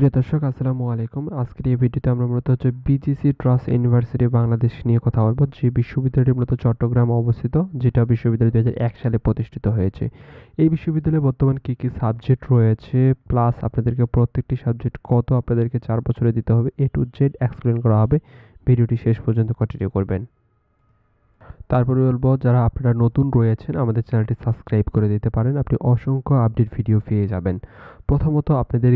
প্রিয় দর্শক আসসালামু আলাইকুম। আজকের এই ভিডিওতে আমরা মূলত বিজিসি ট্রাস্ট ইউনিভার্সিটি বাংলাদেশ নিয়ে কথা বলবো, যে বিশ্ববিদ্যালয়টি মূলত চট্টগ্রামে অবস্থিত, যেটা বিশ্ববিদ্যালয় 2001 সালে প্রতিষ্ঠিত হয়েছে। এই বিশ্ববিদ্যালয়ে বর্তমান কি কি সাবজেক্ট রয়েছে, প্লাস আপনাদেরকে প্রত্যেকটি সাবজেক্ট কত আপনাদেরকে 4 বছরে দিতে হবে, এ টু জেড এক্সপ্লেন করা হবে। ভিডিওটি শেষ পর্যন্ত কন্টিনিউ করবেন। তারপরে বলবো, যারা আপনারা নতুন রয়েছেন আমাদের চ্যানেলটি সাবস্ক্রাইব করে দিতে পারেন, আপনি অসংখ্য আপডেট ভিডিও পেয়ে যাবেন। প্রথমত আপনাদের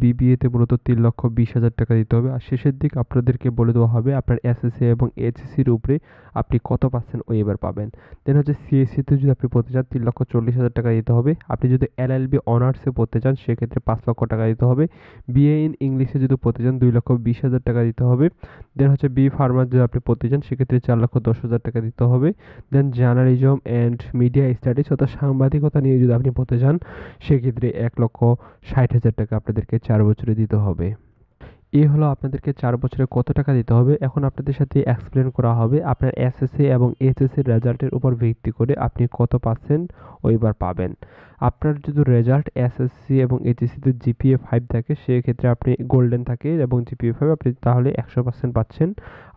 বিবিএতে মূলত 3,20,000 টাকা দিতে হবে, আর শেষের দিক আপনাদেরকে বলে দেওয়া হবে আপনার এসএসসি এবং এইচএসসির উপরে আপনি কত পার্সেন্ট ওয়েভার পাবেন। দেন হচ্ছে সিএসসিতে যদি আপনি পড়তে চান 3,40,000 টাকা দিতে হবে। আপনি যদি এলএলবি অনার্সে পড়তে চান সেক্ষেত্রে 5 লক্ষ টাকা দিতে হবে। বিএ ইন ইংলিশে যদি পড়তে চান 2,20,000 টাকা দিতে হবে। দেন হচ্ছে বি ফার্মার যদি আপনি পড়তে চান সেক্ষেত্রে 4,10,000 টাকা দিতে হবে। দেন জার্নালিজম অ্যান্ড মিডিয়া স্টাডিজ অর্থাৎ সাংবাদিকতা নিয়ে যদি আপনি পড়তে চান সেক্ষেত্রে 1,60,000 টাকা আপনাদেরকে 4 বছরে দিতে হবে। এই হলো আপনাদেরকে 4 বছরে কত টাকা দিতে হবে। এখন আপনাদের সাথে এক্সপ্লেন করা হবে আপনার এসএসসি এবং এইচএসসির রেজাল্টের উপর ভিত্তি করে আপনি কত পার্সেন্ট ওইবার পাবেন। আপনার যদি রেজাল্ট এসএসসি এবং এইচএসসিতে জিপিএ 5 থাকে সেক্ষেত্রে আপনি গোল্ডেন থাকে এবং জিপিএ 5 আপনি তাহলে 100% পাচ্ছেন।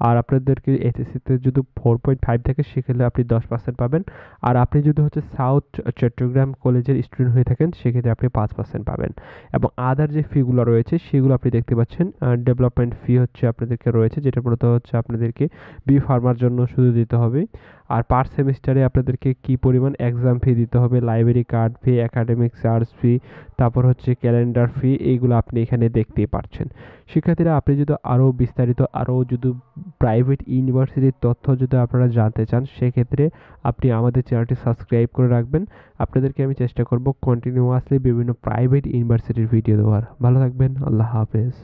আর আপনাদেরকে এইচএসসিতে যদি 4.5 থাকে সেক্ষেত্রে আপনি 10% পাবেন। আর আপনি যদি হচ্ছে সাউথ চট্টগ্রাম কলেজের স্টুডেন্ট হয়ে থাকেন সেক্ষেত্রে আপনি 5% পাবেন। এবং আদার যে ফিগুলো রয়েছে সেগুলো আপনি দেখতে পাচ্ছেন। ডেভেলপমেন্ট ফি হচ্ছে আপনাদেরকে রয়েছে, যেটা মূলত হচ্ছে আপনাদেরকে বি ফার্মার জন্য শুধু দিতে হবে। আর পার সেমিস্টারে আপনাদেরকে কি পরিমাণ এক্সাম ফি দিতে হবে, লাইব্রেরি কার্ড ফি, একাডেমিক চার্জ ফি, তারপর হচ্ছে ক্যালেন্ডার ফি, এইগুলো আপনি এখানে দেখতেই পাচ্ছেন। শিক্ষার্থীরা আপনি যদি আরও বিস্তারিত যদি প্রাইভেট ইউনিভার্সিটির তথ্য যদি আপনারা জানতে চান সেক্ষেত্রে আপনি আমাদের চ্যানেলটি সাবস্ক্রাইব করে রাখবেন। আপনাদেরকে আমি চেষ্টা করব কন্টিনিউয়াসলি বিভিন্ন প্রাইভেট ইউনিভার্সিটির ভিডিও দেওয়ার। ভালো থাকবেন, আল্লাহ হাফেজ।